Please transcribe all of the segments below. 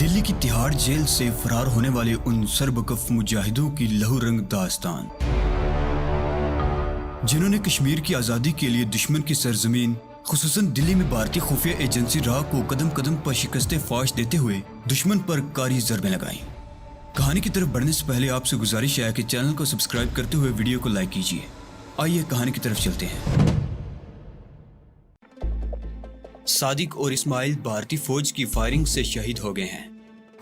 दिल्ली की तिहाड़ जेल से फरार होने वाले उन सरबकफ मुजाहिदों की लहू रंग दास्तान, जिन्होंने कश्मीर की आज़ादी के लिए दुश्मन की सरजमीन खुसूसन दिल्ली में भारतीय खुफिया एजेंसी राह को कदम कदम पर शिकस्त फाश देते हुए दुश्मन पर कारी ज़रबें लगाई। कहानी की तरफ बढ़ने से पहले आपसे गुजारिश है कि चैनल को सब्सक्राइब करते हुए वीडियो को लाइक कीजिए। आइए कहानी की तरफ चलते हैं। सादिक और इस्माइल भारतीय फौज की फायरिंग से शहीद हो गए हैं।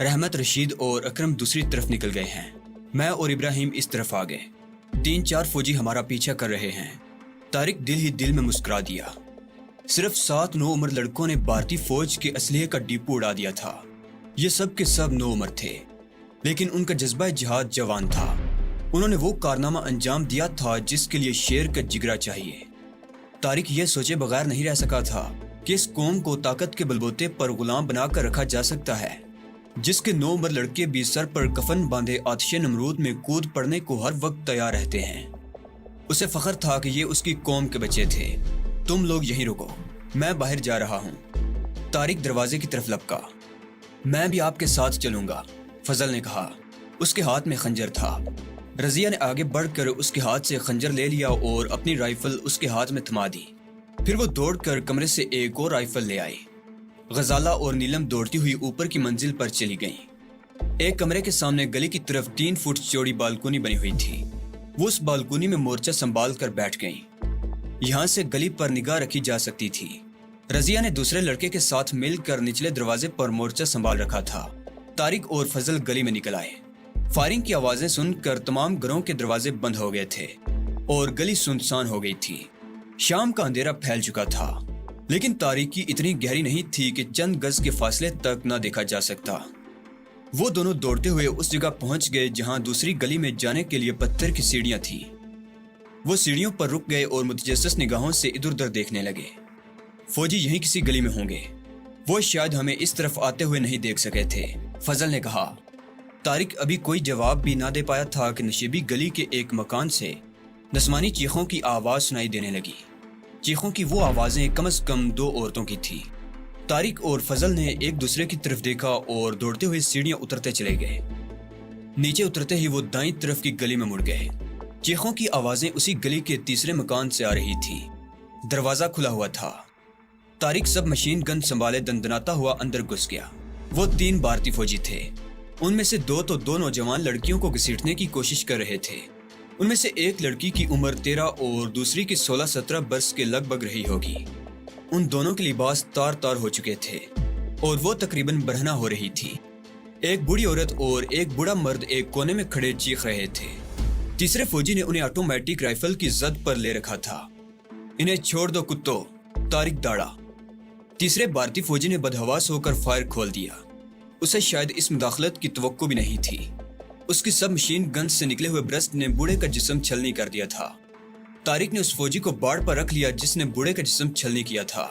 रहमत, रशीद और अकरम दूसरी तरफ निकल गए हैं। मैं और इब्राहिम इस तरफ आ गए। 3-4 फौजी हमारा पीछा कर रहे हैं। तारिक दिल ही दिल में मुस्कुरा दिया। सिर्फ 7-9 उम्र लड़कों ने भारतीय फौज के असलहे का डिपो उड़ा दिया था। ये सब के सब 9 उम्र थे, लेकिन उनका जज्बा जिहाद जवान था। उन्होंने वो कारनामा अंजाम दिया था जिसके लिए शेर का जिगरा चाहिए। तारिक ये सोचे बगैर नहीं रह सका था कि इस कौम को ताकत के बलबूते पर गुलाम बनाकर रखा जा सकता है, जिसके 9 उम्र लड़के भी सर पर कफन बांधे आतिशे नमरूद में कूद पड़ने को हर वक्त तैयार रहते हैं। उसे फख्र था कि ये उसकी कौम के बच्चे थे। तुम लोग यहीं रुको, मैं बाहर जा रहा हूँ। तारिक दरवाजे की तरफ लपका। मैं भी आपके साथ चलूंगा, फजल ने कहा। उसके हाथ में खंजर था। रजिया ने आगे बढ़कर उसके हाथ से खंजर ले लिया और अपनी राइफल उसके हाथ में थमा दी। फिर वो दौड़कर कमरे से एक और राइफल ले आई। गजाला और नीलम दौड़ती हुई ऊपर की मंजिल पर चली गईं। एक कमरे के सामने गली की तरफ 3 फुट चौड़ी बालकोनी बनी हुई थी। वो उस बालकोनी में मोर्चा संभाल कर बैठ गईं। यहाँ से गली पर निगाह रखी जा सकती थी। रजिया ने दूसरे लड़के के साथ मिलकर निचले दरवाजे पर मोर्चा संभाल रखा था। तारिक और फजल गली में निकल आए। फायरिंग की आवाजें सुनकर तमाम घरों के दरवाजे बंद हो गए थे और गली सुनसान हो गई थी। शाम का अंधेरा फैल चुका था, लेकिन तारीकी इतनी गहरी नहीं थी कि चंद गज के फासले तक न देखा जा सकता। वो दोनों दौड़ते हुए उस जगह पहुंच गए जहां दूसरी गली में जाने के लिए पत्थर की सीढ़ियां थीं। वो सीढ़ियों पर रुक गए और मुतजस्सिस निगाहों से इधर उधर देखने लगे। फौजी यहीं किसी गली में होंगे। वो शायद हमें इस तरफ आते हुए नहीं देख सके थे, फजल ने कहा। तारिक अभी कोई जवाब भी ना दे पाया था कि नशीबी गली के एक मकान से नस्मानी चीखों की आवाज सुनाई देने लगी। चीखों की वो आवाजें कम से कम 2 औरतों की थी। तारिक और फजल ने एक दूसरे की तरफ देखा और दौड़ते हुए सीढ़ियां उतरते चले गए। नीचे उतरते ही वो दाईं तरफ की गली में मुड़ गए। चीखों की आवाजें उसी गली के तीसरे मकान से आ रही थी। दरवाजा खुला हुआ था। तारिक सब मशीन गन संभाले दंदनाता हुआ अंदर घुस गया। वो 3 भारतीय फौजी थे। उनमें से 2 नौजवान लड़कियों को घसीटने की कोशिश कर रहे थे। उनमें से एक लड़की की उम्र 13 और दूसरी की 16-17 वर्ष के लगभग रही होगी। उन दोनों के लिबास तार तार हो चुके थे और वो तकरीबन बरहना हो रही थी। एक बूढ़ी औरत और एक बूढ़ा मर्द एक कोने में खड़े चीख रहे थे। तीसरे फौजी ने उन्हें ऑटोमेटिक राइफल की जद पर ले रखा था। इन्हें छोड़ दो कुत्तों, तारिक दाड़ा। तीसरे भारतीय फौजी ने बदहवास होकर फायर खोल दिया। उसे शायद इस मुदाखलत की तवक्को भी नहीं थी। उसकी सब मशीन गन से निकले हुए ब्रस्ट ने बूढ़े का जिस्म छलनी कर दिया था। तारिक ने उस फौजी को बाड़ पर रख लिया जिसने बूढ़े का जिस्म छलनी किया था।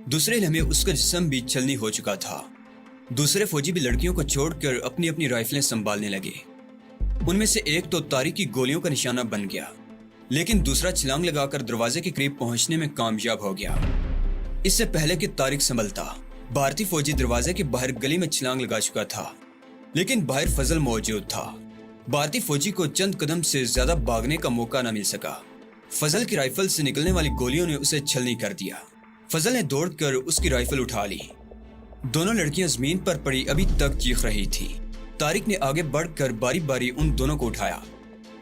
दूसरे लम्हे उसका जिस्म भी छलनी हो चुका था। दूसरे फौजी भी लड़कियों को छोड़कर अपनी अपनी राइफलें संभालने लगे। उनमें से एक तो तारिक की गोलियों का निशाना बन गया, लेकिन दूसरा छलांग लगाकर दरवाजे के करीब पहुंचने में कामयाब हो गया। इससे पहले कि तारिक संभलता, भारतीय फौजी दरवाजे के बाहर गली में छलांग लगा चुका था, लेकिन बाहर फजल मौजूद था। भारतीय फौजी को चंद कदम से ज्यादा भागने का मौका न मिल सका। फजल की राइफल से निकलने वाली गोलियों ने उसे छलनी कर दिया। फजल ने दौड़कर उसकी राइफल उठा ली। दोनों लड़कियां जमीन पर पड़ी अभी तक चीख रही थी। तारिक ने आगे बढ़कर बारी बारी उन दोनों को उठाया।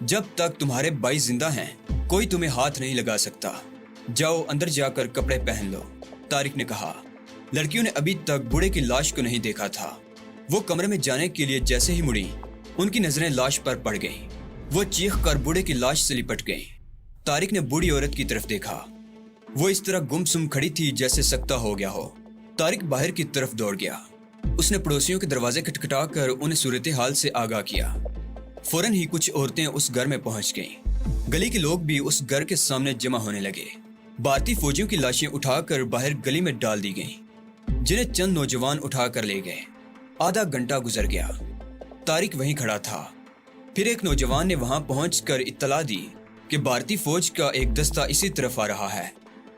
जब तक तुम्हारे भाई जिंदा हैं, कोई तुम्हें हाथ नहीं लगा सकता। जाओ अंदर जाकर कपड़े पहन लो, तारिक ने कहा। लड़कियों ने अभी तक बूढ़े की लाश को नहीं देखा था। वो कमरे में जाने के लिए जैसे ही मुड़ी, उनकी नजरें लाश पर पड़ गईं। वो चीख कर बूढ़े की लाश से लिपट गईं। तारिक ने बूढ़ी औरत की तरफ देखा। वो इस तरह गुमसुम खड़ी थी जैसे सकता हो गया हो। तारिक बाहर की तरफ दौड़ गया। उसने पड़ोसियों के दरवाजे खटखटाकर उन्हें सूरत हाल से आगाह किया। फौरन ही कुछ औरतें उस घर में पहुंच गईं। गली के लोग भी उस घर के सामने जमा होने लगे। भारतीय फौजियों की लाशें उठाकर बाहर गली में डाल दी गईं, जिन्हें चंद नौजवान उठाकर ले गए। आधा घंटा गुजर गया। तारिक वहीं खड़ा था। फिर एक नौजवान ने वहां पहुंचकर इत्तला दी कि भारतीय फौज का एक दस्ता इसी तरफ आ रहा है।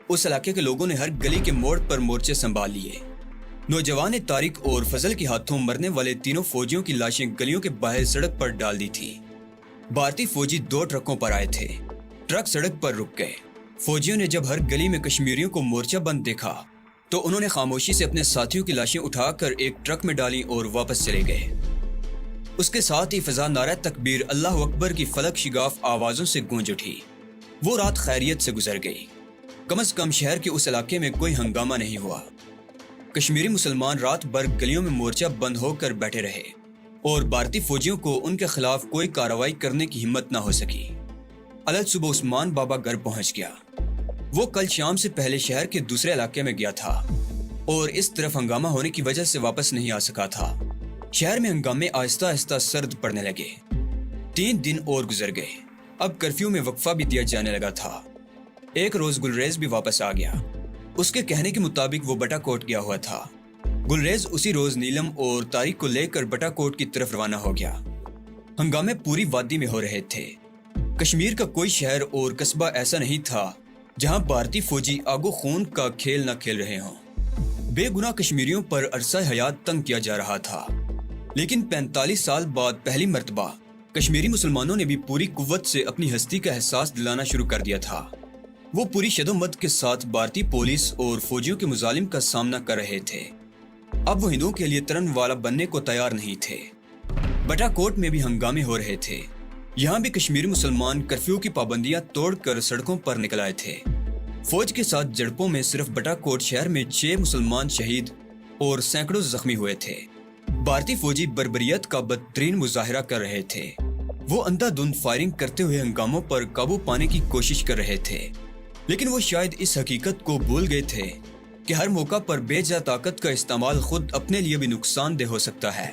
उस इलाके के लोगों ने हर गली के मोड़ पर मोर्चे संभाल लिए। नौजवान ने तारिक और फजल के हाथों मरने वाले तीनों फौजियों की लाशें गलियों के बाहर सड़क पर डाल दी थी। भारतीय फौजी 2 ट्रकों पर आए थे। ट्रक सड़क पर रुक गए। फौजियों ने जब हर गली में कश्मीरियों को मोर्चा बंद देखा तो उन्होंने खामोशी से अपने साथियों की लाशें उठाकर एक ट्रक में डाली और वापस चले गए। उसके साथ ही फजा नारा तकबीर अल्लाह अकबर की फलक शिगाफ आवाजों से गूंज उठी। वो रात खैरियत से गुजर गई। कम से कम शहर के उस इलाके में कोई हंगामा नहीं हुआ। कश्मीरी मुसलमान रात भर गलियों में मोर्चा बंद होकर बैठे रहे और भारतीय फौजियों को उनके खिलाफ कोई कार्रवाई करने की हिम्मत न हो सकी। अलग सुबह उस्मान बाबा घर पहुंच गया। वो कल शाम से पहले शहर के दूसरे इलाके में गया था और इस तरफ हंगामा होने की वजह से वापस नहीं आ सका था। शहर में हंगामे आहिस्ता आहिस्ता सर्द पड़ने लगे। 3 दिन और गुजर गए। अब कर्फ्यू में वक्फा भी दिया जाने लगा था। एक रोज गुलरेज भी वापस आ गया। उसके कहने के मुताबिक वो बटाकोट गया हुआ था। गुलरेज उसी रोज नीलम और तारिक को लेकर बटाकोट की तरफ रवाना हो गया। हंगामे पूरी वादी में हो रहे थे। कश्मीर का कोई शहर और कस्बा ऐसा नहीं था जहां भारतीय फौजी आगो खून का खेल न खेल रहे हों। बेगुनाह कश्मीरियों पर अरसा हयात तंग किया जा रहा था, लेकिन 45 साल बाद पहली मर्तबा कश्मीरी मुसलमानों ने भी पूरी कुव्वत से अपनी हस्ती का एहसास दिलाना शुरू कर दिया था। वो पूरी शदोमत के साथ भारतीय पुलिस और फौजियों के मुजालिम का सामना कर रहे थे। अब वो हिंदुओं के लिए तरन वाला बनने को तैयार नहीं थे। बटाकोट में भी हंगामे हो रहे थे। यहाँ भी कश्मीरी मुसलमान कर्फ्यू की पाबंदियां तोड़कर सड़कों पर निकल आए थे। फौज के साथ झड़पों में सिर्फ बटाकोट शहर में 6 मुसलमान शहीद और सैकड़ों जख्मी हुए थे। भारतीय फौजी बर्बरियत का बदतरीन मुजाहिरा कर रहे थे। वो अंधाधुंध फायरिंग करते हुए हंगामों पर काबू पाने की कोशिश कर रहे थे, लेकिन वो शायद इस हकीकत को भूल गए थे कि हर मौका पर बेजा ताकत का इस्तेमाल खुद अपने लिए भी नुकसानदेह हो सकता है।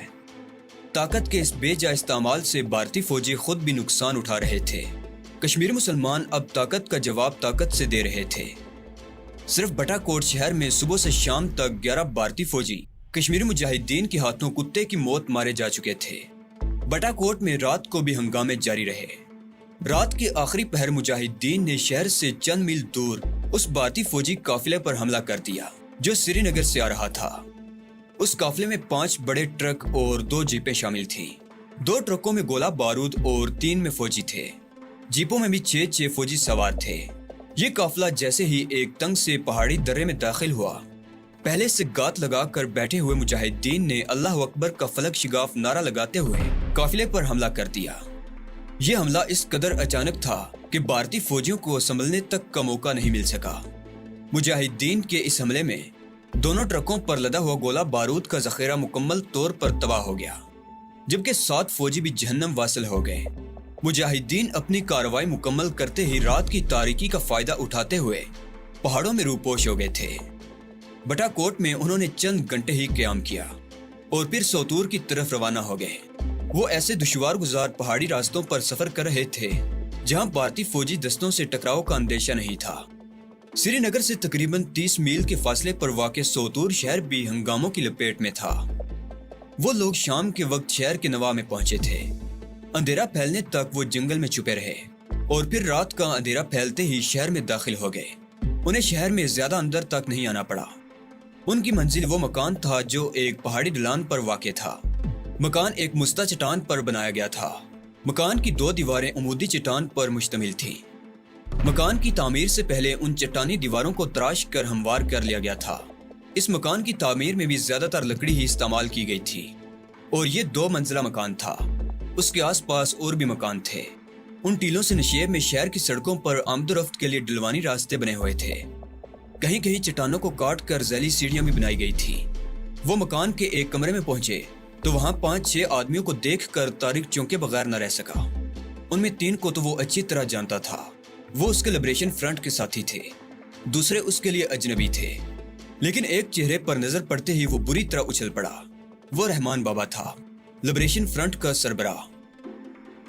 ताकत के इस बेजा इस्तेमाल से भारतीय फौजी खुद भी नुकसान उठा रहे थे। कश्मीरी मुसलमान अब ताकत का जवाब ताकत से दे रहे थे। सिर्फ बटाकोट शहर में सुबह से शाम तक 11 भारतीय फौजी कश्मीरी मुजाहिदीन के हाथों कुत्ते की मौत मारे जा चुके थे। बटाकोट में रात को भी हंगामे जारी रहे। रात के आखिरी पहर मुजाहिदीन ने शहर से चंद मील दूर उस भारतीय फौजी काफिले पर हमला कर दिया जो श्रीनगर से आ रहा था। उस काफिले में 5 बड़े ट्रक और 2 जीपें शामिल थी। 2 ट्रकों में गोला बारूद और 3 में फौजी थे। जीपों में भी 6 फौजी सवार थे। ये काफिला जैसे ही एक तंग से पहाड़ी दर्रे में दाखिल हुआ, पहले से गात लगाकर बैठे हुए मुजाहिदीन ने अल्लाह अकबर का फलक शिगाफ नारा लगाते हुए काफिले पर हमला कर दिया। ये हमला इस कदर अचानक था कि भारतीय फौजियों को संभलने तक का मौका नहीं मिल सका। मुजाहिदीन के इस हमले में दोनों ट्रकों पर लदा हुआ गोला बारूद का जखीरा मुकम्मल तौर पर तबाह हो गया, जबकि 7 फौजी भी जहन्नम वासिल हो गए। मुजाहिदीन अपनी कार्रवाई मुकम्मल करते ही रात की तारीकी का फायदा उठाते हुए पहाड़ों में रूपोश हो गए थे। बटाकोट में उन्होंने चंद घंटे ही क़याम किया और फिर सोतूर की तरफ रवाना हो गए। वो ऐसे दुश्वार गुजार पहाड़ी रास्तों पर सफर कर रहे थे जहां भारतीय फौजी दस्तों से टकराव का अंदेशा नहीं था। श्रीनगर से तकरीबन 30 मील के फासले पर वाक़ सोतूर शहर भी हंगामों की लपेट में था। वो लोग शाम के वक्त शहर के नवा में पहुंचे थे। अंधेरा फैलने तक वो जंगल में छुपे रहे और फिर रात का अंधेरा फैलते ही शहर में दाखिल हो गए। उन्हें शहर में ज्यादा अंदर तक नहीं आना पड़ा। उनकी मंजिल वो मकान था जो एक पहाड़ी ढलान पर वाक़ था। मकान एक मुस्ता चट्टान पर बनाया गया था। मकान की 2 दीवारें उमूदी चट्टान पर मुश्तमिल थी। मकान की तामीर से पहले उन चट्टानी दीवारों को तराश कर हमवार कर लिया गया था। इस मकान की तामीर में भी ज्यादातर लकड़ी ही इस्तेमाल की गई थी और ये 2 मंजिला मकान था। उसके आसपास और भी मकान थे। उन टीलों से नशेब में शहर की सड़कों पर आमदोरफ्त के लिए ढलवानी रास्ते बने हुए थे। कहीं कहीं चट्टानों को काट कर जैली सीढ़ियां भी बनाई गई थी। वो मकान के एक कमरे में पहुंचे तो वहां 5-6 आदमियों को देखकर तारिक चौंके बगैर न रह सका। उनमें 3 को तो वो अच्छी तरह जानता था। वो उसके लिबरेशन फ्रंट के साथी थे, दूसरे उसके लिए अजनबी थे, लेकिन एक चेहरे पर नजर पड़ते ही वो बुरी तरह उछल पड़ा। वो रहमान बाबा था, लिबरेशन फ्रंट का सरबराह।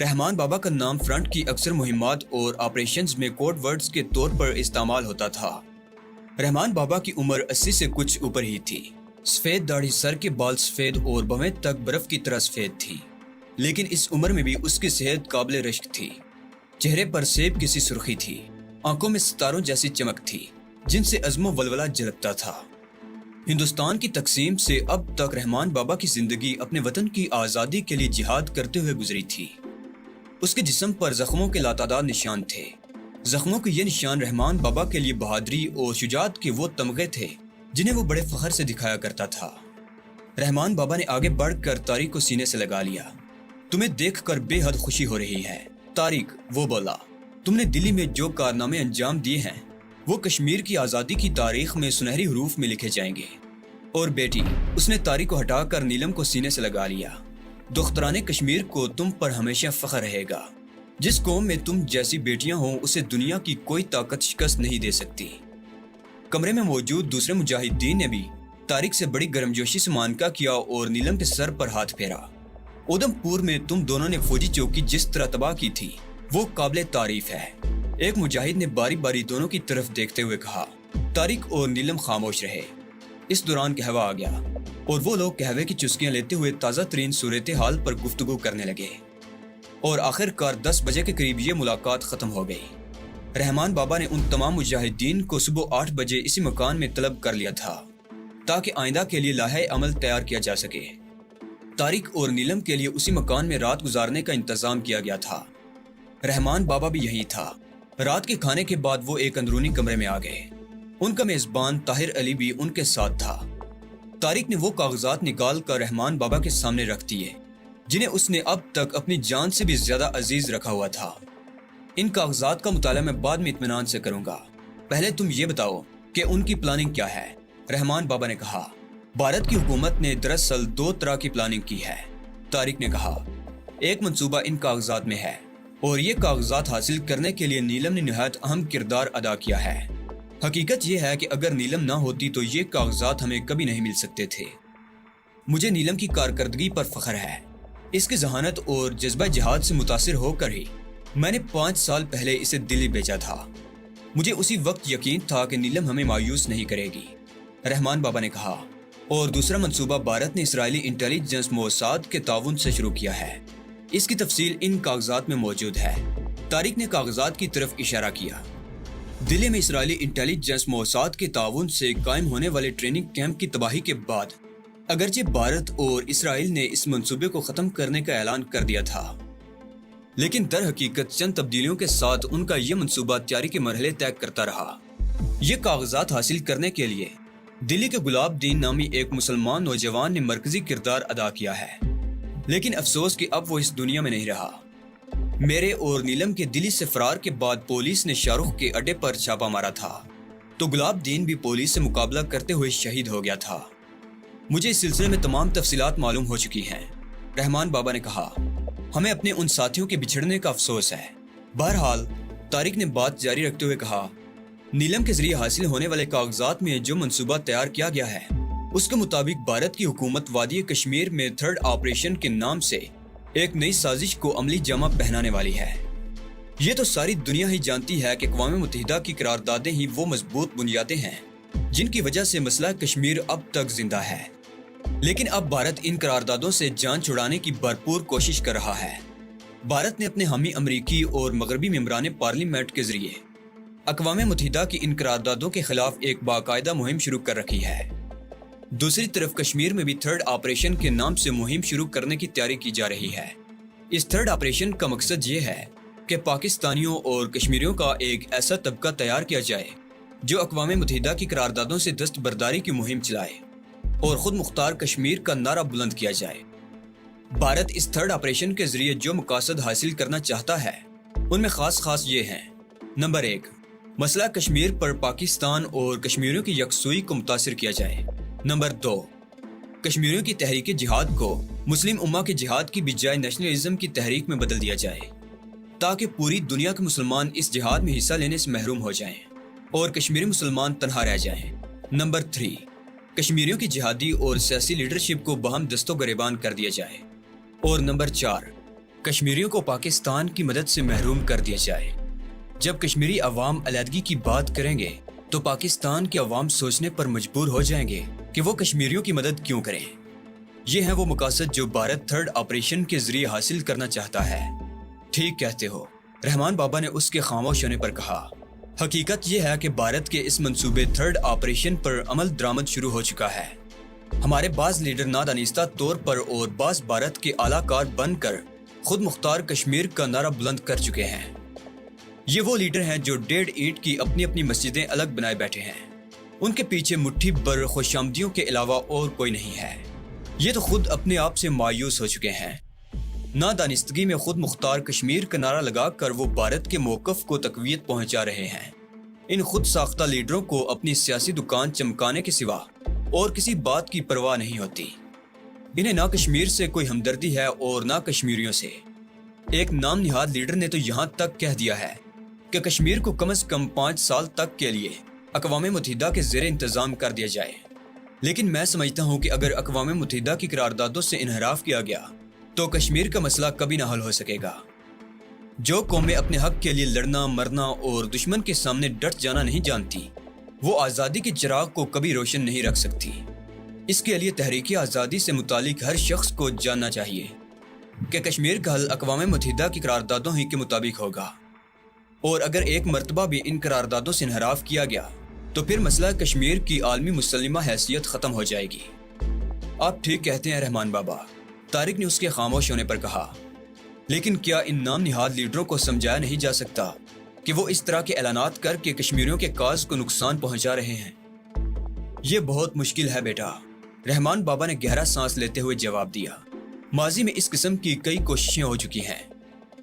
रहमान बाबा का नाम फ्रंट की अक्सर मुहिम्मात और ऑपरेशंस में कोड वर्ड्स के तौर पर इस्तेमाल होता था। रहमान बाबा की उम्र 80 से कुछ ऊपर ही थी। सफेद दाढ़ी, सर के बाल सफेद और भवें तक बर्फ की तरह सफेद थी, लेकिन इस उम्र में भी उसकी सेहत काबिल रश्क थी। चेहरे पर सेब की सी सुर्खी थी, आंखों में सितारों जैसी चमक थी जिनसे अज़्मो वलवला झलकता था। ہندوستان کی تقسیم سے اب تک رحمان بابا کی زندگی اپنے وطن کی آزادی کے لیے جہاد کرتے ہوئے گزری تھی۔ اس کے جسم پر زخموں کے لاتعداد نشان تھے۔ زخموں کے یہ نشان رحمان بابا کے لیے بہادری اور شجاعت کے وہ تمغے تھے جنہیں وہ بڑے فخر سے دکھایا کرتا تھا۔ رحمان بابا نے آگے بڑھ کر طارق کو سینے سے لگا لیا۔ تمہیں دیکھ کر بے حد خوشی ہو رہی ہے طارق، وہ بولا۔ تم نے دلی میں جو کارنامے انجام دیے ہیں وہ کشمیر کی آزادی کی تاریخ میں سنہری حروف میں لکھے جائیں گے۔ اور بیٹی، اس نے طارق کو ہٹا کر نیلم کو سینے سے لگا لیا۔ دختران کشمیر کو تم پر ہمیشہ فخر رہے گا۔ جس قوم میں تم جیسی بیٹیاں ہوں اسے دنیا کی کوئی طاقت شکست نہیں دے سکتی۔ کمرے میں موجود دوسرے مجاہدین نے بھی طارق سے بڑی گرمجوشی سے معانقہ کیا اور نیلم کے سر پر ہاتھ پھیرا۔ اودم پور میں تم دونوں نے فوجی چوکی جس طرح تباہ کی تھی وہ قابل تعریف ہے۔ ایک مجاہد نے باری باری دونوں کی طرف دیکھتے ہوئے کہا۔ طارق اور نیلم خاموش رہے۔ اس دوران قہوہ آ گیا اور وہ لوگ قہوے کی چسکیاں لیتے ہوئے تازہ ترین صورتحال پر گفتگو کرنے لگے، اور آخر کار 10 بجے کے قریب یہ ملاقات ختم ہو گئی۔ رحمان بابا نے ان تمام مجاہدین کو صبح 8 بجے اسی مکان میں طلب کر لیا تھا تاکہ آئندہ کے لیے لائحہ عمل تیار کیا جا سکے۔ طارق اور نیلم کے لیے اسی مکان میں رات گزارنے کا انتظام کیا گیا تھا۔ رحمان بابا بھی یہی تھا۔ رات کے کھانے کے بعد وہ ایک اندرونی کمرے میں آ گئے۔ ان کا میزبان طاہر علی بھی ان کے ساتھ تھا۔ طارق نے وہ کاغذات نکال کر رحمان بابا کے سامنے رکھ دیے جنہیں اس نے اب تک اپنی جان سے بھی زیادہ عزیز رکھا ہوا تھا۔ ان کاغذات کا مطالعہ میں بعد میں اطمینان سے کروں گا، پہلے تم یہ بتاؤ کہ ان کی پلاننگ کیا ہے۔ رحمان بابا نے کہا، بھارت کی حکومت نے دراصل 2 طرح کی پلاننگ کی ہے۔ طارق نے کہا، ایک منصوبہ ان کاغذات میں ہے اور یہ کاغذات حاصل کرنے کے لیے نیلم نے نہایت اہم کردار ادا کیا ہے۔ حقیقت یہ ہے کہ اگر نیلم نہ ہوتی تو یہ کاغذات ہمیں کبھی نہیں مل سکتے تھے۔ مجھے نیلم کی کارکردگی پر فخر ہے۔ اس کی ذہانت اور جذبہ جہاد سے متاثر ہو کر ہی میں نے 5 سال پہلے اسے دلی بھیجا تھا۔ مجھے اسی وقت یقین تھا کہ نیلم ہمیں مایوس نہیں کرے گی۔ رحمان بابا نے کہا، اور دوسرا منصوبہ بھارت نے اسرائیلی انٹیلیجنس موساد کے تعاون سے شروع کیا ہے۔ اس کی تفصیل ان کاغذات میں موجود ہے۔ طارق نے کاغذات کی طرف اشارہ کیا۔ دلی میں اسرائیلی انٹیلیجنس موساد کے تعاون سے قائم ہونے والے ٹریننگ کیمپ کی تباہی کے بعد اگرچہ بھارت اور اسرائیل نے اس منصوبے کو ختم کرنے کا اعلان کر دیا تھا، لیکن در حقیقت چند تبدیلیوں کے ساتھ ان کا یہ منصوبہ تیاری کے مرحلے طے کرتا رہا۔ یہ کاغذات حاصل کرنے کے لیے دلی کے گلاب دین نامی ایک مسلمان نوجوان نے مرکزی کردار ادا کیا ہے، لیکن افسوس کہ اب وہ اس دنیا میں نہیں رہا۔ میرے اور نیلم کے دلی سے فرار کے بعد پولیس نے شاہ رخ کے اڈے پر چھاپا مارا تھا تو گلاب دین بھی پولیس سے مقابلہ کرتے ہوئے شہید ہو گیا تھا۔ مجھے اس سلسلے میں تمام تفصیلات معلوم ہو چکی ہیں۔ رحمان بابا نے کہا، ہمیں اپنے ان ساتھیوں کے بچھڑنے کا افسوس ہے۔ بہرحال طارق نے بات جاری رکھتے ہوئے کہا، نیلم کے ذریعے حاصل ہونے والے کاغذات میں جو منصوبہ تیار کیا گیا ہے اس کے مطابق بھارت کی حکومت وادی کشمیر میں 3rd آپریشن کے نام سے ایک نئی سازش کو عملی جامہ پہنانے والی ہے۔ یہ تو ساری دنیا ہی جانتی ہے کہ اقوام متحدہ کی قراردادیں ہی وہ مضبوط بنیادیں ہیں جن کی وجہ سے مسئلہ کشمیر اب تک زندہ ہے، لیکن اب بھارت ان قراردادوں سے جان چھڑانے کی بھرپور کوشش کر رہا ہے۔ بھارت نے اپنے حامی امریکی اور مغربی ممبران پارلیمنٹ کے ذریعے اقوام متحدہ کی ان قراردادوں کے خلاف ایک باقاعدہ مہم شروع کر رکھی ہے۔ دوسری طرف کشمیر میں بھی 3rd آپریشن کے نام سے مہم شروع کرنے کی تیاری کی جا رہی ہے۔ اس 3rd آپریشن کا مقصد یہ ہے کہ پاکستانیوں اور کشمیریوں کا ایک ایسا طبقہ تیار کیا جائے جو اقوام متحدہ کی قراردادوں سے دستبرداری کی مہم چلائے اور خود مختار کشمیر کا نعرہ بلند کیا جائے۔ بھارت اس 3rd آپریشن کے ذریعے جو مقاصد حاصل کرنا چاہتا ہے ان میں خاص یہ ہیں۔ نمبر 1، مسئلہ کشمیر پر پاکستان اور کشمیریوں کی یکسوئی کو متاثر کیا جائے۔ نمبر 2، کشمیریوں کی تحریک جہاد کو مسلم امہ کے جہاد کی بجائے نیشنلزم کی تحریک میں بدل دیا جائے تاکہ پوری دنیا کے مسلمان اس جہاد میں حصہ لینے سے محروم ہو جائیں اور کشمیری مسلمان تنہا رہ جائیں۔ نمبر 3، کشمیریوں کی جہادی اور سیاسی لیڈرشپ کو باہم دست و گریبان کر دیا جائے۔ اور نمبر 4، کشمیریوں کو پاکستان کی مدد سے محروم کر دیا جائے۔ جب کشمیری عوام علیحدگی کی بات کریں گے تو پاکستان کے عوام سوچنے پر مجبور ہو جائیں گے کہ وہ کشمیریوں کی مدد کیوں کریں۔ یہ ہیں وہ مقاصد جو بھارت 3rd آپریشن کے ذریعے حاصل کرنا چاہتا ہے۔ ٹھیک کہتے ہو، رحمان بابا نے اس کے خاموش ہونے پر کہا۔ حقیقت یہ ہے کہ بھارت کے اس منصوبے تھرڈ آپریشن پر عمل درآمد شروع ہو چکا ہے۔ ہمارے بعض لیڈر نادانستہ طور پر اور بعض بھارت کے اعلیٰ کار بن کر خود مختار کشمیر کا نعرہ بلند کر چکے ہیں۔ یہ وہ لیڈر ہیں جو 1.5 اینٹ کی اپنی اپنی مسجدیں الگ بنائے بیٹھے ہیں۔ ان کے پیچھے مٹھی بھر خوش آمدیوں کے علاوہ اور کوئی نہیں ہے۔ یہ تو خود اپنے آپ سے مایوس ہو چکے ہیں۔ نادانستگی میں خود مختار کشمیر کا نعرہ لگا کر وہ بھارت کے موقف کو تقویت پہنچا رہے ہیں۔ ان خود ساختہ لیڈروں کو اپنی سیاسی دکان چمکانے کے سوا اور کسی بات کی پرواہ نہیں ہوتی۔ انہیں نہ کشمیر سے کوئی ہمدردی ہے اور نہ کشمیریوں سے۔ ایک نام نہاد لیڈر نے تو یہاں تک کہہ دیا ہے کہ کشمیر کو کم از کم 5 سال تک کے لیے اقوام متحدہ کے زیر انتظام کر دیا جائے۔ لیکن میں سمجھتا ہوں کہ اگر اقوام متحدہ کی قراردادوں سے انحراف کیا گیا تو کشمیر کا مسئلہ کبھی نہ حل ہو سکے گا۔ جو قومیں اپنے حق کے لیے لڑنا مرنا اور دشمن کے سامنے ڈٹ جانا نہیں جانتی، وہ آزادی کے چراغ کو کبھی روشن نہیں رکھ سکتی۔ اس کے لیے تحریک آزادی سے متعلق ہر شخص کو جاننا چاہیے کہ کشمیر کا حل اقوام متحدہ کی قراردادوں ہی کے مطابق ہوگا، اور اگر ایک مرتبہ بھی ان قراردادوں سے انحراف کیا گیا تو پھر مسئلہ کشمیر کی عالمی مسلمہ حیثیت ختم ہو جائے گی۔ آپ ٹھیک کہتے ہیں رحمان بابا، طارق نے اس کے خاموش ہونے پر کہا۔ لیکن کیا ان نام نہاد لیڈروں کو سمجھایا نہیں جا سکتا کہ وہ اس طرح کے اعلانات کر کے کشمیریوں کے کاز کو نقصان پہنچا رہے ہیں؟ یہ بہت مشکل ہے بیٹا، رحمان بابا نے گہرا سانس لیتے ہوئے جواب دیا۔ ماضی میں اس قسم کی کئی کوششیں ہو چکی ہیں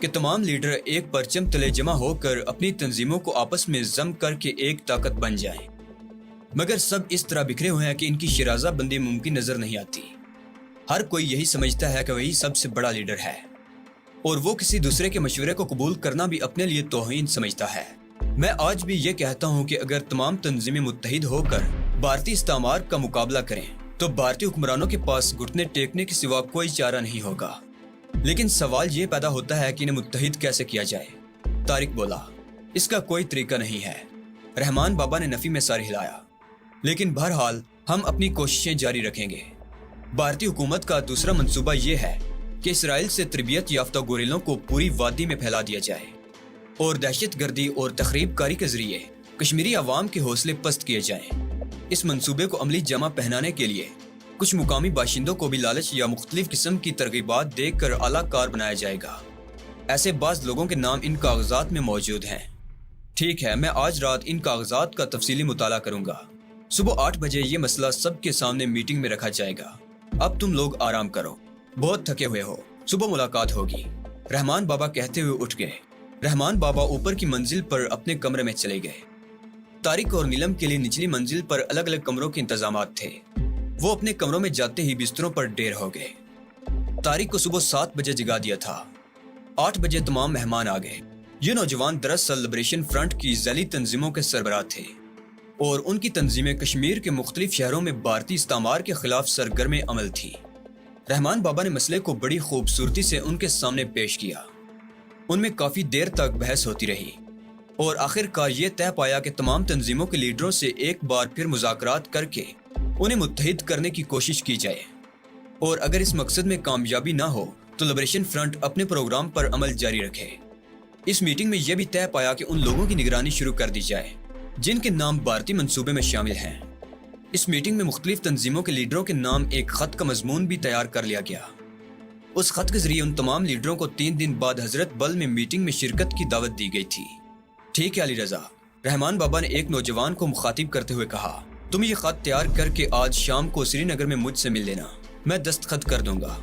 کہ تمام لیڈر ایک پرچم تلے جمع ہو کر اپنی تنظیموں کو آپس میں ضم کر کے ایک طاقت بن جائیں، مگر سب اس طرح بکھرے ہوئے ہیں کہ ان کی شیرازہ بندی ممکن نظر نہیں آتی۔ ہر کوئی یہی سمجھتا ہے کہ وہی سب سے بڑا لیڈر ہے، اور وہ کسی دوسرے کے مشورے کو قبول کرنا بھی اپنے لیے توہین سمجھتا ہے۔ میں آج بھی یہ کہتا ہوں کہ اگر تمام تنظیمیں متحد ہو کر بھارتی استعمار کا مقابلہ کریں تو بھارتی حکمرانوں کے پاس گھٹنے ٹیکنے کے سوا کوئی چارہ نہیں ہوگا۔ لیکن سوال یہ پیدا ہوتا ہے کہ انہیں متحد کیسے کیا جائے؟ طارق بولا، اس کا کوئی طریقہ نہیں ہے۔ رحمان بابا نے نفی میں سر ہلایا۔ لیکن بہرحال ہم اپنی کوششیں جاری رکھیں گے۔ بھارتی حکومت کا دوسرا منصوبہ یہ ہے کہ اسرائیل سے تربیت یافتہ گوریلوں کو پوری وادی میں پھیلا دیا جائے اور دہشت گردی اور تخریب کاری کے ذریعے کشمیری عوام کے حوصلے پست کیے جائیں۔ اس منصوبے کو عملی جامہ پہنانے کے لیے کچھ مقامی باشندوں کو بھی لالچ یا مختلف قسم کی ترغیبات دے کر اعلیٰ کار بنایا جائے گا۔ ایسے بعض لوگوں کے نام ان کاغذات میں موجود ہیں۔ ٹھیک ہے، میں آج رات ان کاغذات کا تفصیلی مطالعہ کروں گا۔ صبح 8 بجے یہ مسئلہ سب کے سامنے میٹنگ میں رکھا جائے گا۔ اب تم لوگ آرام کرو، بہت تھکے ہوئے ہو، صبح ملاقات ہوگی۔ رحمان بابا کہتے ہوئے اٹھ گئے۔ رحمان بابا اوپر کی منزل پر اپنے کمرے میں چلے گئے۔ طارق اور نیلم کے لیے نچلی منزل پر الگ الگ کمروں کے انتظامات تھے۔ وہ اپنے کمروں میں جاتے ہی بستروں پر ڈھیر ہو گئے۔ طارق کو صبح 7 بجے جگا دیا تھا۔ 8 بجے تمام مہمان آ گئے۔ یہ نوجوان دراصل لبریشن فرنٹ کی ذیلی تنظیموں کے سربراہ تھے، اور ان کی تنظیمیں کشمیر کے مختلف شہروں میں بھارتی استعمار کے خلاف سرگرم عمل تھیں۔ رحمان بابا نے مسئلے کو بڑی خوبصورتی سے ان کے سامنے پیش کیا۔ ان میں کافی دیر تک بحث ہوتی رہی، اور آخر کار یہ طے پایا کہ تمام تنظیموں کے لیڈروں سے ایک بار پھر مذاکرات کر کے انہیں متحد کرنے کی کوشش کی جائے، اور اگر اس مقصد میں کامیابی نہ ہو تو لبریشن فرنٹ اپنے پروگرام پر عمل جاری رکھے۔ اس میٹنگ میں یہ بھی طے پایا کہ ان لوگوں کی نگرانی شروع کر دی جائے جن کے نام بھارتی منصوبے میں شامل ہیں۔ اس میٹنگ میں مختلف تنظیموں کے لیڈروں کے نام ایک خط کا مضمون بھی تیار کر لیا گیا۔ اس خط کے ذریعے ان تمام لیڈروں کو 3 دن بعد حضرت بل میں میٹنگ میں شرکت کی دعوت دی گئی تھی۔ ٹھیک ہے علی رضا، رحمان بابا نے ایک نوجوان کو مخاطب کرتے ہوئے کہا، تم یہ خط تیار کر کے آج شام کو سری نگر میں مجھ سے مل لینا، میں دستخط کر دوں گا۔